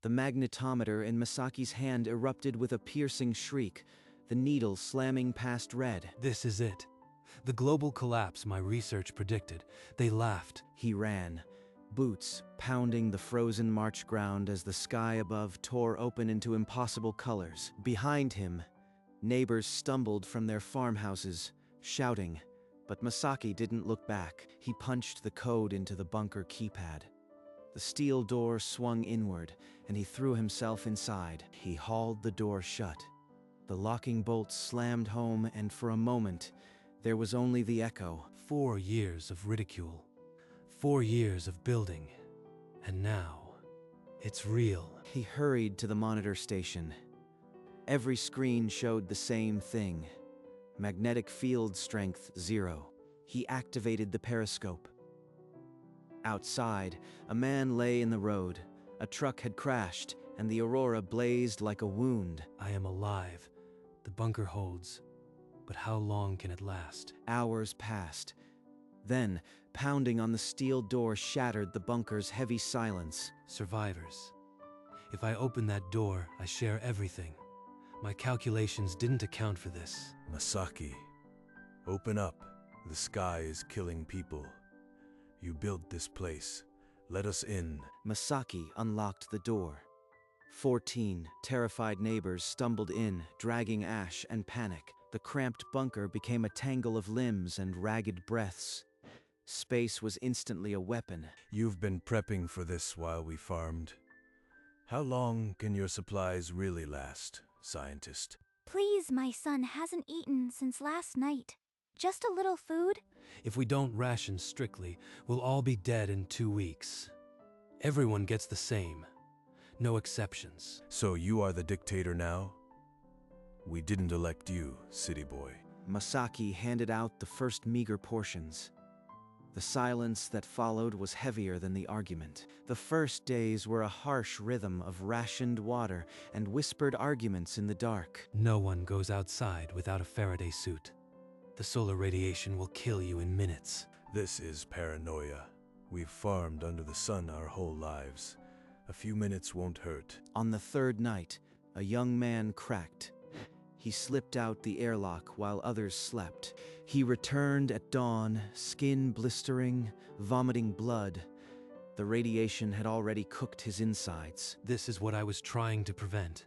The magnetometer in Masaki's hand erupted with a piercing shriek, the needle slamming past red. This is it. The global collapse my research predicted. They laughed. He ran, boots pounding the frozen march ground as the sky above tore open into impossible colors. Behind him, neighbors stumbled from their farmhouses, shouting, but Masaki didn't look back. He punched the code into the bunker keypad. The steel door swung inward, and he threw himself inside. He hauled the door shut. The locking bolts slammed home, and for a moment, there was only the echo. 4 years of ridicule. 4 years of building. And now, it's real. He hurried to the monitor station. Every screen showed the same thing. Magnetic field strength 0. He activated the periscope. Outside, a man lay in the road. A truck had crashed, and the aurora blazed like a wound. I am alive. The bunker holds. But how long can it last? Hours passed. Then, pounding on the steel door shattered the bunker's heavy silence. Survivors. If I open that door, I share everything. My calculations didn't account for this. Masaki, open up. The sky is killing people. You built this place. Let us in. Masaki unlocked the door. 14 terrified neighbors stumbled in, dragging ash and panic. The cramped bunker became a tangle of limbs and ragged breaths. Space was instantly a weapon. You've been prepping for this while we farmed. How long can your supplies really last, scientist? Please, my son hasn't eaten since last night. Just a little food? If we don't ration strictly, we'll all be dead in 2 weeks. Everyone gets the same. No exceptions. So you are the dictator now? We didn't elect you, city boy. Masaki handed out the first meager portions. The silence that followed was heavier than the argument. The first days were a harsh rhythm of rationed water and whispered arguments in the dark. No one goes outside without a Faraday suit. The solar radiation will kill you in minutes. This is paranoia. We've farmed under the sun our whole lives. A few minutes won't hurt. On the third night, a young man cracked. He slipped out the airlock while others slept. He returned at dawn, skin blistering, vomiting blood. The radiation had already cooked his insides. This is what I was trying to prevent.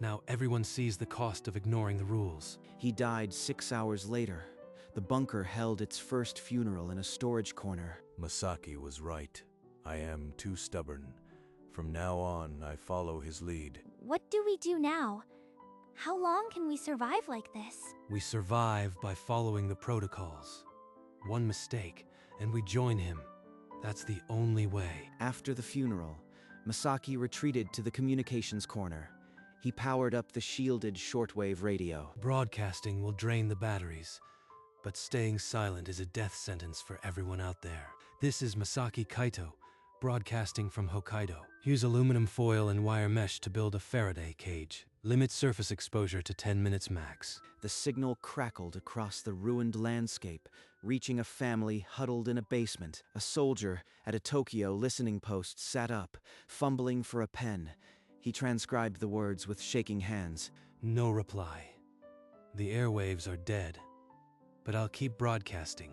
Now everyone sees the cost of ignoring the rules. He died 6 hours later. The bunker held its first funeral in a storage corner. Masaki was right. I am too stubborn. From now on, I follow his lead. What do we do now? How long can we survive like this? We survive by following the protocols. One mistake, and we join him. That's the only way. After the funeral, Masaki retreated to the communications corner. He powered up the shielded shortwave radio. Broadcasting will drain the batteries, but staying silent is a death sentence for everyone out there. This is Masaki Kaito, broadcasting from Hokkaido. Use aluminum foil and wire mesh to build a Faraday cage. Limit surface exposure to 10 minutes max. The signal crackled across the ruined landscape, reaching a family huddled in a basement. A soldier at a Tokyo listening post sat up, fumbling for a pen. He transcribed the words with shaking hands. No reply. The airwaves are dead. But I'll keep broadcasting.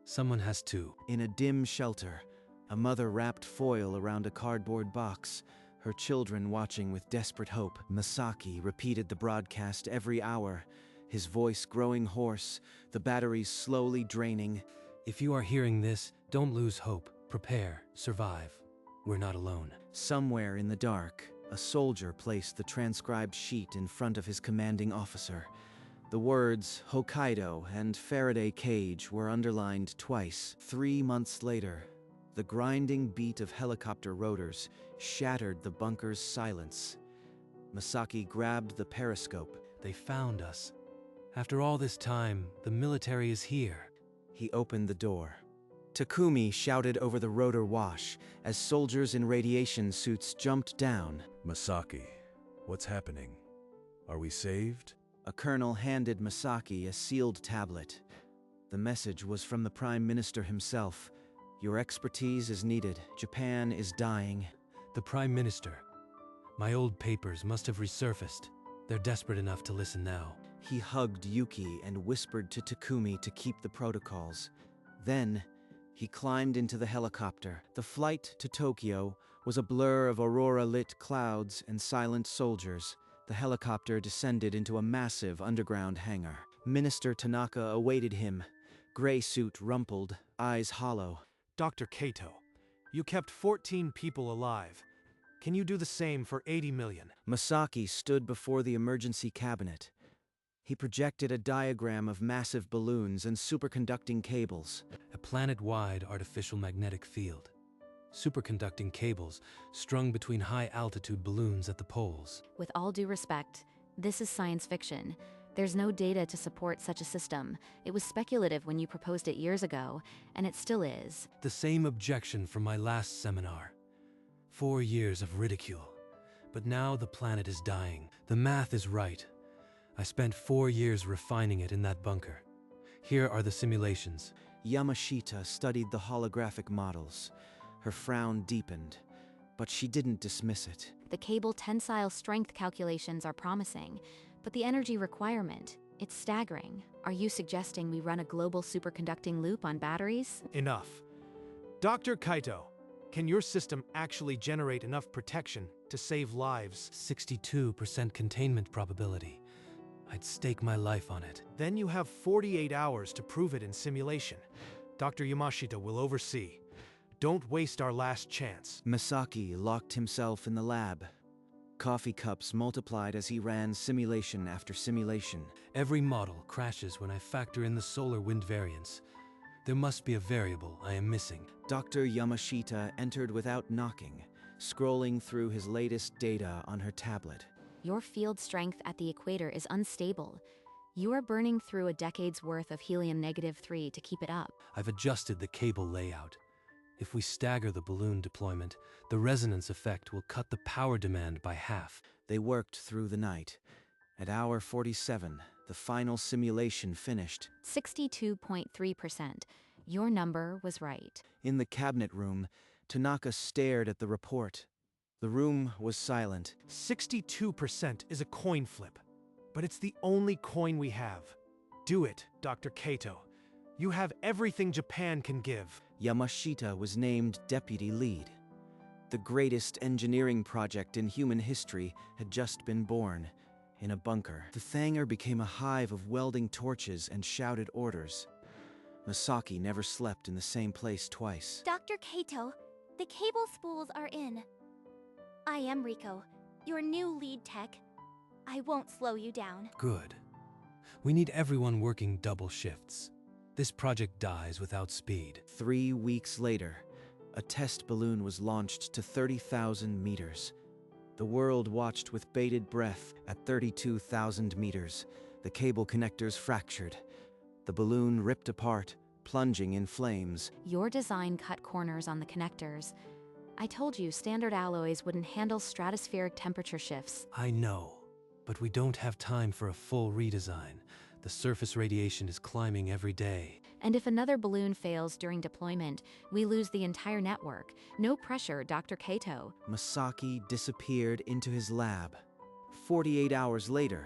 Someone has to. In a dim shelter, a mother wrapped foil around a cardboard box, her children watching with desperate hope. Masaki repeated the broadcast every hour, his voice growing hoarse, the batteries slowly draining. If you are hearing this, don't lose hope. Prepare. Survive. We're not alone. Somewhere in the dark, a soldier placed the transcribed sheet in front of his commanding officer. The words Hokkaido and Faraday cage were underlined twice. 3 months later, the grinding beat of helicopter rotors shattered the bunker's silence. Masaki grabbed the periscope. They found us. After all this time, the military is here. He opened the door. Takumi shouted over the rotor wash as soldiers in radiation suits jumped down. Masaki, what's happening? Are we saved? A colonel handed Masaki a sealed tablet. The message was from the Prime Minister himself. Your expertise is needed. Japan is dying. The Prime Minister. My old papers must have resurfaced. They're desperate enough to listen now. He hugged Yuki and whispered to Takumi to keep the protocols. Then, he climbed into the helicopter. The flight to Tokyo was a blur of aurora-lit clouds and silent soldiers. The helicopter descended into a massive underground hangar. Minister Tanaka awaited him, gray suit rumpled, eyes hollow. Dr. Kato, you kept 14 people alive. Can you do the same for 80 million? Masaki stood before the emergency cabinet. He projected a diagram of massive balloons and superconducting cables. A planet-wide artificial magnetic field. Superconducting cables strung between high-altitude balloons at the poles. With all due respect, this is science fiction. There's no data to support such a system. It was speculative when you proposed it years ago, and it still is. The same objection from my last seminar. 4 years of ridicule. But now the planet is dying. The math is right. I spent 4 years refining it in that bunker. Here are the simulations. Yamashita studied the holographic models. Her frown deepened, but she didn't dismiss it. The cable tensile strength calculations are promising, but the energy requirement, it's staggering. Are you suggesting we run a global superconducting loop on batteries? Enough. Dr. Kaito, can your system actually generate enough protection to save lives? 62% containment probability. I'd stake my life on it. Then you have 48 hours to prove it in simulation. Dr. Yamashita will oversee. Don't waste our last chance. Masaki locked himself in the lab. Coffee cups multiplied as he ran simulation after simulation. Every model crashes when I factor in the solar wind variance. There must be a variable I am missing. Dr. Yamashita entered without knocking, scrolling through his latest data on her tablet. Your field strength at the equator is unstable. You are burning through a decade's worth of helium-3 to keep it up. I've adjusted the cable layout. If we stagger the balloon deployment, the resonance effect will cut the power demand by half. They worked through the night. At hour 47, the final simulation finished. 62.3%. Your number was right. In the cabinet room, Tanaka stared at the report. The room was silent. 62% is a coin flip, but it's the only coin we have. Do it, Dr. Kato. You have everything Japan can give. Yamashita was named deputy lead. The greatest engineering project in human history had just been born, in a bunker. The hangar became a hive of welding torches and shouted orders. Masaki never slept in the same place twice. Dr. Kato, the cable spools are in. I am Riko, your new lead tech. I won't slow you down. Good. We need everyone working double shifts. This project dies without speed. 3 weeks later, a test balloon was launched to 30,000 meters. The world watched with bated breath. At 32,000 meters, the cable connectors fractured. The balloon ripped apart, plunging in flames. Your design cut corners on the connectors. I told you standard alloys wouldn't handle stratospheric temperature shifts. I know, but we don't have time for a full redesign. The surface radiation is climbing every day. And if another balloon fails during deployment, we lose the entire network. No pressure, Dr. Kato. Masaki disappeared into his lab. 48 hours later,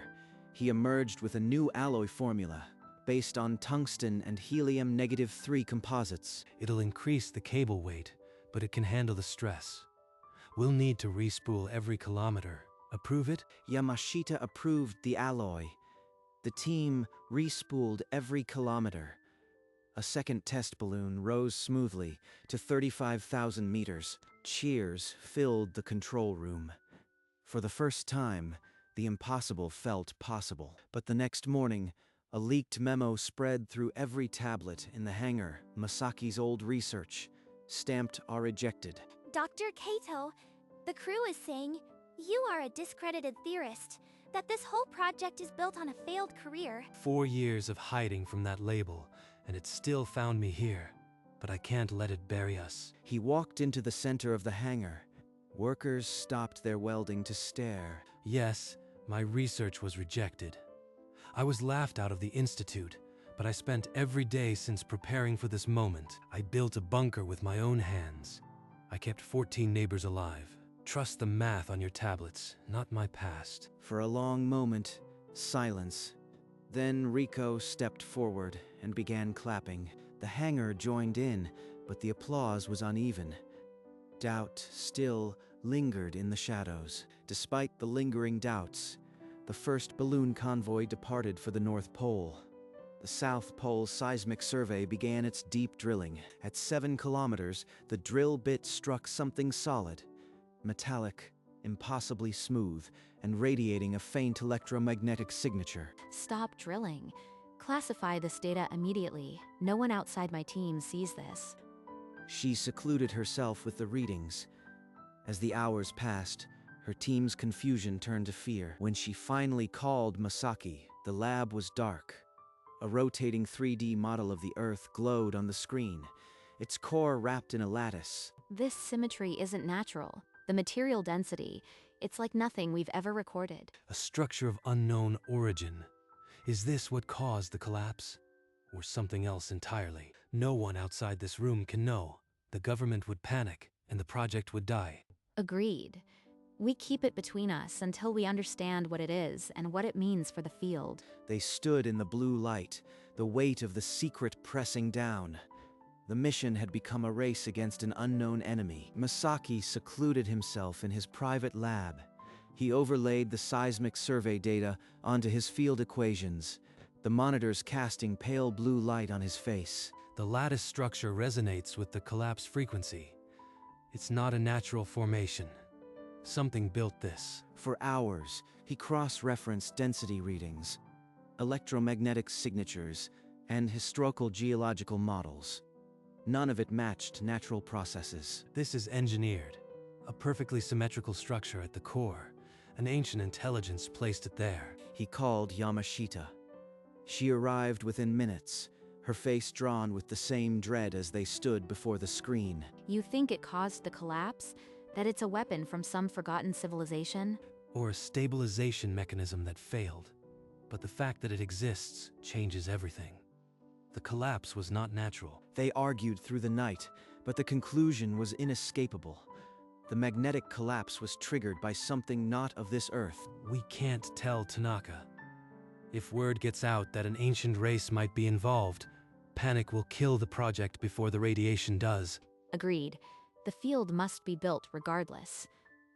he emerged with a new alloy formula based on tungsten and helium-3 composites. It'll increase the cable weight, but it can handle the stress. We'll need to respool every kilometer. Approve it? Yamashita approved the alloy. The team respooled every kilometer. A second test balloon rose smoothly to 35,000 meters. Cheers filled the control room. For the first time, the impossible felt possible. But the next morning, a leaked memo spread through every tablet in the hangar. Masaki's old research. Stamped are rejected. Dr. Kato, the crew is saying you are a discredited theorist, that this whole project is built on a failed career. 4 years of hiding from that label, and it still found me here. But I can't let it bury us. He walked into the center of the hangar. Workers stopped their welding to stare. Yes, my research was rejected. I was laughed out of the institute, but I spent every day since preparing for this moment. I built a bunker with my own hands. I kept 14 neighbors alive. Trust the math on your tablets, not my past. For a long moment, silence. Then Rico stepped forward and began clapping. The hangar joined in, but the applause was uneven. Doubt still lingered in the shadows. Despite the lingering doubts, the first balloon convoy departed for the North Pole. The South Pole seismic survey began its deep drilling. At 7 kilometers, the drill bit struck something solid, metallic, impossibly smooth, and radiating a faint electromagnetic signature. Stop drilling. Classify this data immediately. No one outside my team sees this. She secluded herself with the readings. As the hours passed, her team's confusion turned to fear. When she finally called Masaki, the lab was dark. A rotating 3D model of the Earth glowed on the screen, its core wrapped in a lattice. This symmetry isn't natural. The material density, it's like nothing we've ever recorded. A structure of unknown origin. Is this what caused the collapse? Or something else entirely? No one outside this room can know. The government would panic, and the project would die. Agreed. We keep it between us until we understand what it is and what it means for the field. They stood in the blue light, the weight of the secret pressing down. The mission had become a race against an unknown enemy. Masaki secluded himself in his private lab. He overlaid the seismic survey data onto his field equations, the monitors casting pale blue light on his face. The lattice structure resonates with the collapse frequency. It's not a natural formation. Something built this. For hours, he cross-referenced density readings, electromagnetic signatures, and historical geological models. None of it matched natural processes. This is engineered. A perfectly symmetrical structure at the core. An ancient intelligence placed it there. He called Yamashita. She arrived within minutes, her face drawn with the same dread as they stood before the screen. You think it caused the collapse? That it's a weapon from some forgotten civilization? Or a stabilization mechanism that failed. But the fact that it exists changes everything. The collapse was not natural. They argued through the night, but the conclusion was inescapable. The magnetic collapse was triggered by something not of this Earth. We can't tell Tanaka. If word gets out that an ancient race might be involved, panic will kill the project before the radiation does. Agreed. The field must be built regardless.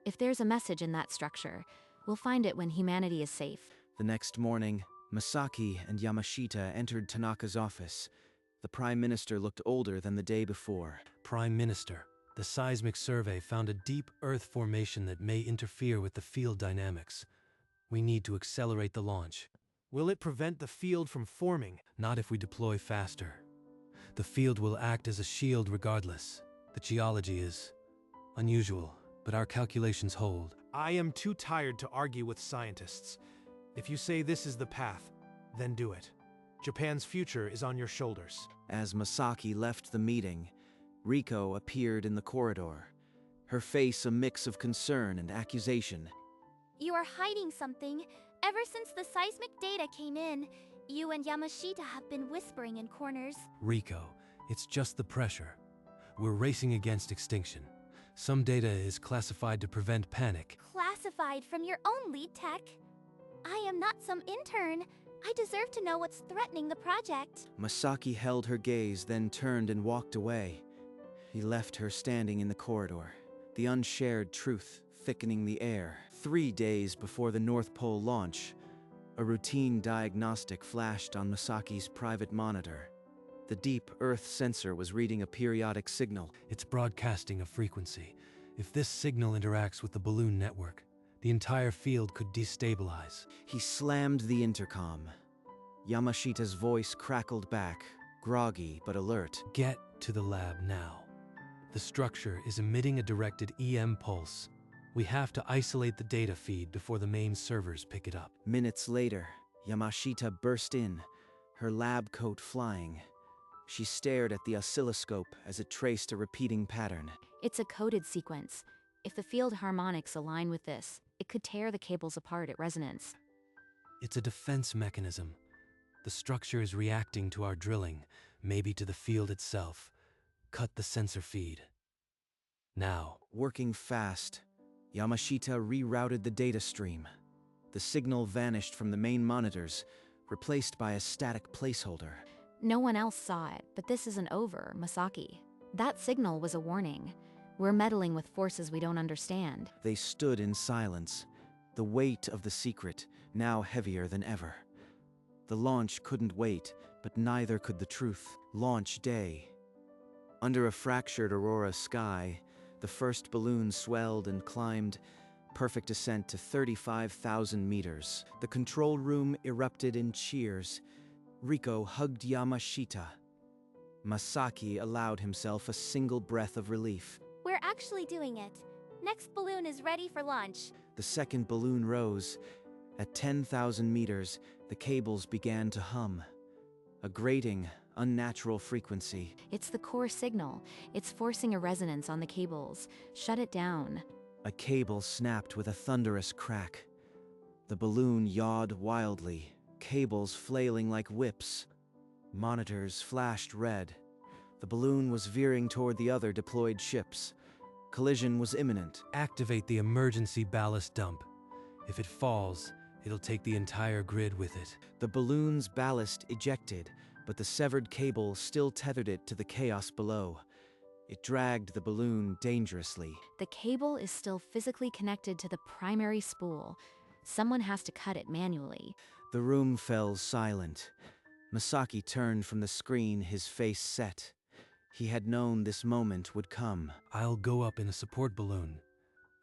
If there's a message in that structure, we'll find it when humanity is safe. The next morning, Masaki and Yamashita entered Tanaka's office. The Prime Minister looked older than the day before. Prime Minister, the seismic survey found a deep Earth formation that may interfere with the field dynamics. We need to accelerate the launch. Will it prevent the field from forming? Not if we deploy faster. The field will act as a shield regardless. The geology is unusual, but our calculations hold. I am too tired to argue with scientists. If you say this is the path, then do it. Japan's future is on your shoulders. As Masaki left the meeting, Riko appeared in the corridor, her face a mix of concern and accusation. You are hiding something. Ever since the seismic data came in, you and Yamashita have been whispering in corners. Riko, it's just the pressure. We're racing against extinction. Some data is classified to prevent panic. Classified from your own lead tech? I am not some intern. I deserve to know what's threatening the project. Masaki held her gaze, then turned and walked away. He left her standing in the corridor, the unshared truth thickening the air. 3 days before the North Pole launch, a routine diagnostic flashed on Masaki's private monitor. The deep Earth sensor was reading a periodic signal. It's broadcasting a frequency. If this signal interacts with the balloon network, the entire field could destabilize. He slammed the intercom. Yamashita's voice crackled back, groggy but alert. Get to the lab now. The structure is emitting a directed EM pulse. We have to isolate the data feed before the main servers pick it up. Minutes later, Yamashita burst in, her lab coat flying. She stared at the oscilloscope as it traced a repeating pattern. It's a coded sequence. If the field harmonics align with this, it could tear the cables apart at resonance. It's a defense mechanism. The structure is reacting to our drilling, maybe to the field itself. Cut the sensor feed. Now. Working fast, Yamashita rerouted the data stream. The signal vanished from the main monitors, replaced by a static placeholder. No one else saw it, but this isn't over, Masaki. That signal was a warning. We're meddling with forces we don't understand. They stood in silence, the weight of the secret now heavier than ever. The launch couldn't wait, but neither could the truth. Launch day. Under a fractured aurora sky, the first balloon swelled and climbed, perfect ascent to 35,000 meters. The control room erupted in cheers. Riko hugged Yamashita. Masaki allowed himself a single breath of relief. We're actually doing it. Next balloon is ready for launch. The second balloon rose. At 10,000 meters, the cables began to hum. A grating, unnatural frequency. It's the core signal. It's forcing a resonance on the cables. Shut it down. A cable snapped with a thunderous crack. The balloon yawed wildly, cables flailing like whips. Monitors flashed red. The balloon was veering toward the other deployed ships. Collision was imminent. Activate the emergency ballast dump. If it falls, it'll take the entire grid with it. The balloon's ballast ejected, but the severed cable still tethered it to the chaos below. It dragged the balloon dangerously. The cable is still physically connected to the primary spool. Someone has to cut it manually. The room fell silent. Masaki turned from the screen, his face set. He had known this moment would come. I'll go up in a support balloon.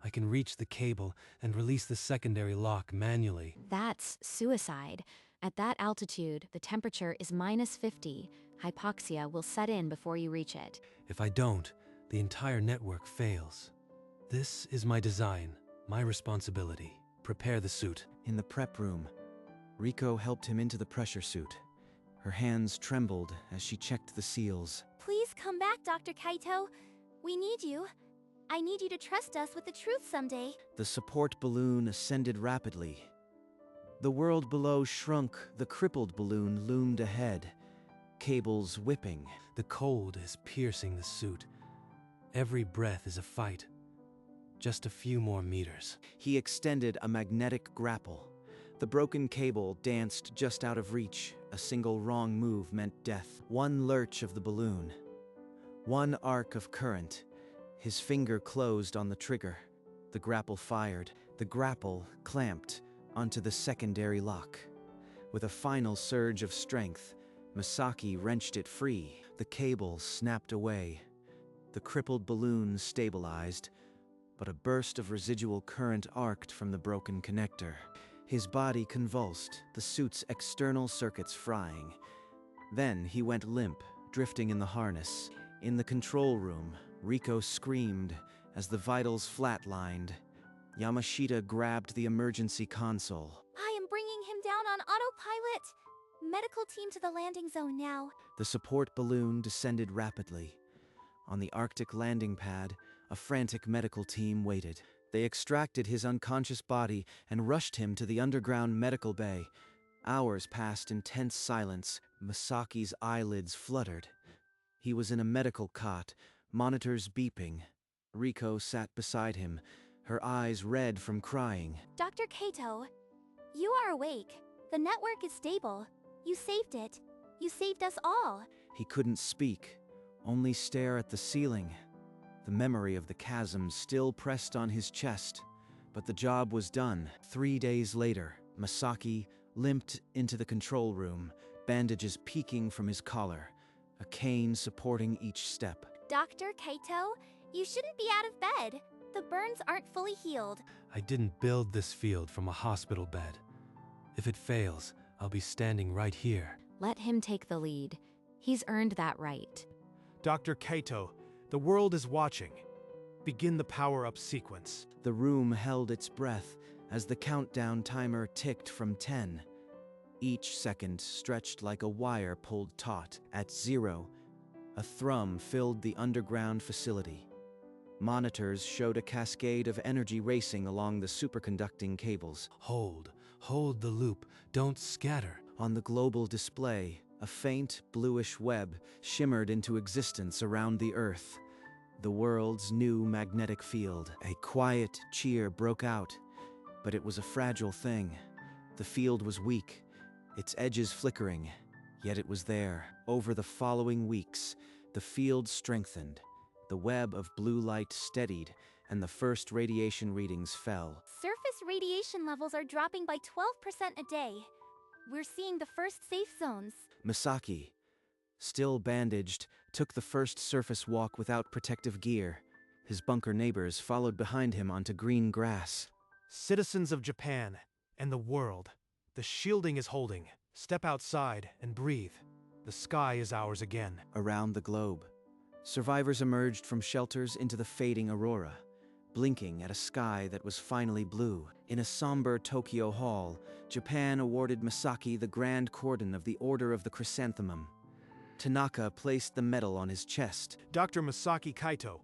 I can reach the cable and release the secondary lock manually. That's suicide. At that altitude, the temperature is -50. Hypoxia will set in before you reach it. If I don't, the entire network fails. This is my design, my responsibility. Prepare the suit. In the prep room, Riko helped him into the pressure suit. Her hands trembled as she checked the seals. Please come back, Dr. Kaito. We need you. I need you to trust us with the truth someday. The support balloon ascended rapidly. The world below shrunk, the crippled balloon loomed ahead, cables whipping. The cold is piercing the suit. Every breath is a fight. Just a few more meters. He extended a magnetic grapple. The broken cable danced just out of reach. A single wrong move meant death. One lurch of the balloon. One arc of current. His finger closed on the trigger. The grapple fired. The grapple clamped onto the secondary lock. With a final surge of strength, Masaki wrenched it free. The cable snapped away. The crippled balloon stabilized, but a burst of residual current arced from the broken connector. His body convulsed, the suit's external circuits frying. Then he went limp, drifting in the harness. In the control room, Riko screamed as the vitals flatlined. Yamashita grabbed the emergency console. I am bringing him down on autopilot. Medical team to the landing zone now. The support balloon descended rapidly. On the Arctic landing pad, a frantic medical team waited. They extracted his unconscious body and rushed him to the underground medical bay. Hours passed in tense silence. Masaki's eyelids fluttered. He was in a medical cot, monitors beeping. Riko sat beside him, her eyes red from crying. Dr. Kaito, you are awake. The network is stable. You saved it. You saved us all. He couldn't speak, only stare at the ceiling. The memory of the chasm still pressed on his chest, but the job was done. 3 days later, Masaki limped into the control room, bandages peeking from his collar, a cane supporting each step. Dr. Kaito, you shouldn't be out of bed. The burns aren't fully healed. I didn't build this field from a hospital bed. If it fails, I'll be standing right here. Let him take the lead. He's earned that right. Dr. Kaito, the world is watching. Begin the power-up sequence. The room held its breath as the countdown timer ticked from 10. Each second stretched like a wire pulled taut. At 0, a thrum filled the underground facility. Monitors showed a cascade of energy racing along the superconducting cables. Hold the loop, don't scatter. On the global display, a faint bluish web shimmered into existence around the Earth. the world's new magnetic field. A quiet cheer broke out, but it was a fragile thing. The field was weak, its edges flickering, yet it was there. Over the following weeks, the field strengthened. The web of blue light steadied, and the first radiation readings fell. Surface radiation levels are dropping by 12% a day. We're seeing the first safe zones. Misaki, still bandaged, took the first surface walk without protective gear. His bunker neighbors followed behind him onto green grass. Citizens of Japan and the world, the shielding is holding. Step outside and breathe. The sky is ours again. Around the globe, survivors emerged from shelters into the fading aurora, blinking at a sky that was finally blue. In a somber Tokyo hall, Japan awarded Misaki the Grand Cordon of the Order of the Chrysanthemum. Tanaka placed the medal on his chest. Dr. Masaki Kaito,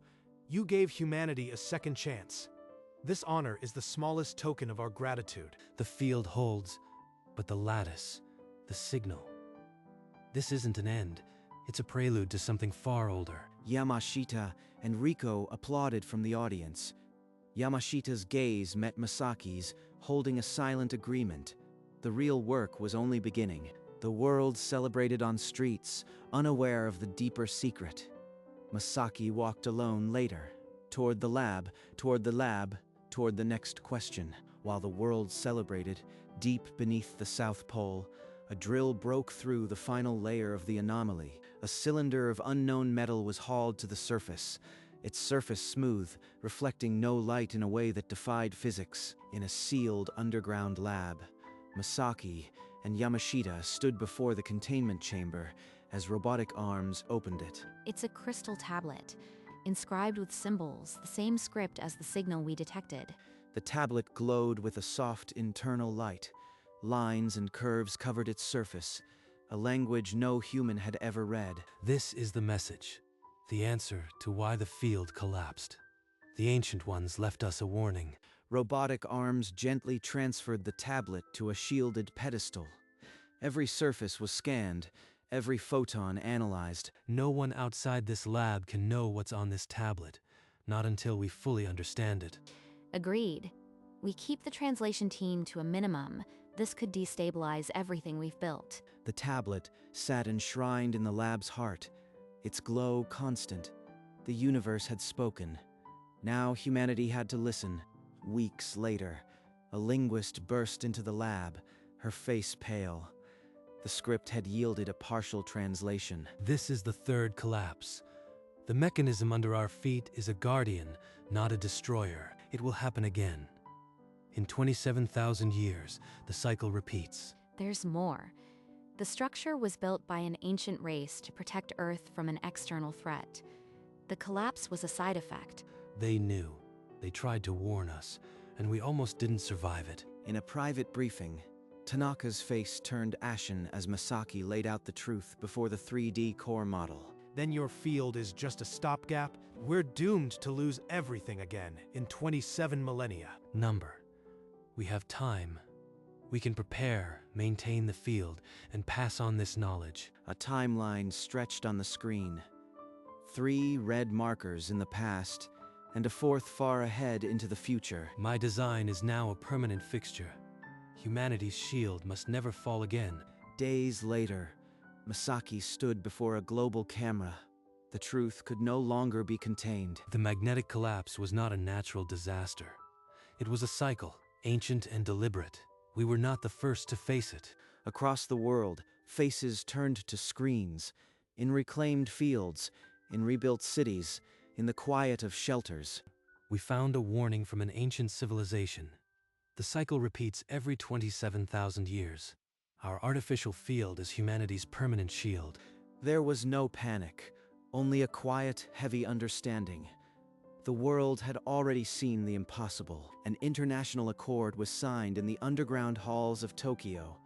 you gave humanity a second chance. This honor is the smallest token of our gratitude. The field holds, but the lattice, the signal. This isn't an end. It's a prelude to something far older. Yamashita and Riko applauded from the audience. Yamashita's gaze met Masaki's, holding a silent agreement. The real work was only beginning. The world celebrated on streets, unaware of the deeper secret. Masaki walked alone later, toward the lab, toward the next question. While the world celebrated, deep beneath the South Pole, a drill broke through the final layer of the anomaly. A cylinder of unknown metal was hauled to the surface, its surface smooth, reflecting no light in a way that defied physics. In a sealed underground lab, Masaki and Yamashita stood before the containment chamber as robotic arms opened it. It's a crystal tablet, inscribed with symbols, the same script as the signal we detected. The tablet glowed with a soft internal light. Lines and curves covered its surface, a language no human had ever read. This is the message, the answer to why the field collapsed. The Ancient Ones left us a warning. Robotic arms gently transferred the tablet to a shielded pedestal. Every surface was scanned, every photon analyzed. No one outside this lab can know what's on this tablet, not until we fully understand it. Agreed. We keep the translation team to a minimum. This could destabilize everything we've built. The tablet sat enshrined in the lab's heart, its glow constant. The universe had spoken. Now humanity had to listen. Weeks later, a linguist burst into the lab, her face pale. The script had yielded a partial translation. This is the third collapse. The mechanism under our feet is a guardian, not a destroyer. It will happen again. In 27,000 years, the cycle repeats. There's more. The structure was built by an ancient race to protect Earth from an external threat. The collapse was a side effect. They knew. They tried to warn us, and we almost didn't survive it. In a private briefing, Tanaka's face turned ashen as Masaki laid out the truth before the 3D core model. Then your field is just a stopgap? We're doomed to lose everything again in 27 millennia. Number. We have time. We can prepare, maintain the field, and pass on this knowledge. A timeline stretched on the screen. 3 red markers in the past, and a 4th far ahead into the future. My design is now a permanent fixture. Humanity's shield must never fall again. Days later, Masaki stood before a global camera. The truth could no longer be contained. The magnetic collapse was not a natural disaster. It was a cycle, ancient and deliberate. We were not the first to face it. Across the world, faces turned to screens. In reclaimed fields, in rebuilt cities, in the quiet of shelters. We found a warning from an ancient civilization. The cycle repeats every 27,000 years. Our artificial field is humanity's permanent shield. There was no panic, only a quiet, heavy understanding. The world had already seen the impossible. An international accord was signed in the underground halls of Tokyo.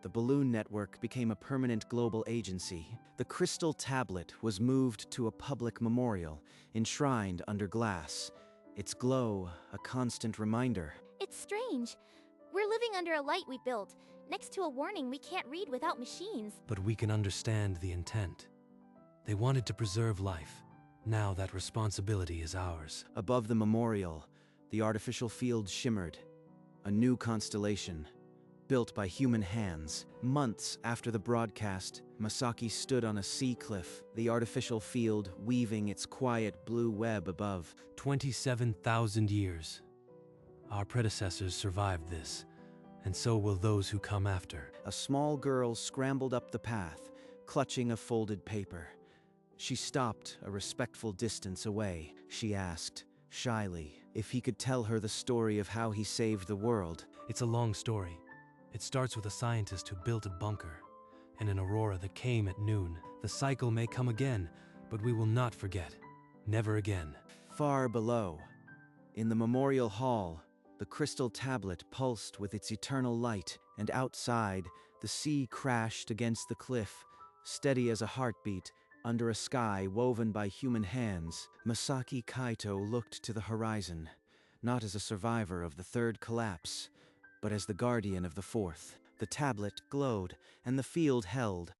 The Balloon Network became a permanent global agency. The crystal tablet was moved to a public memorial, enshrined under glass. Its glow, a constant reminder. It's strange. We're living under a light we built, next to a warning we can't read without machines. But we can understand the intent. They wanted to preserve life, Now that responsibility is ours. Above the memorial, the artificial field shimmered, a new constellation, built by human hands. Months after the broadcast, Masaki stood on a sea cliff, the artificial field weaving its quiet blue web above. 27,000 years. Our predecessors survived this, and so will those who come after. A small girl scrambled up the path, clutching a folded paper. She stopped a respectful distance away. She asked, shyly, if he could tell her the story of how he saved the world. It's a long story. It starts with a scientist who built a bunker, and an aurora that came at noon. The cycle may come again, but we will not forget. Never again. Far below, in the memorial hall, the crystal tablet pulsed with its eternal light, and outside, the sea crashed against the cliff, steady as a heartbeat, under a sky woven by human hands. Masaki Kaito looked to the horizon, not as a survivor of the third collapse, but as the guardian of the fourth. The tablet glowed, and the field held,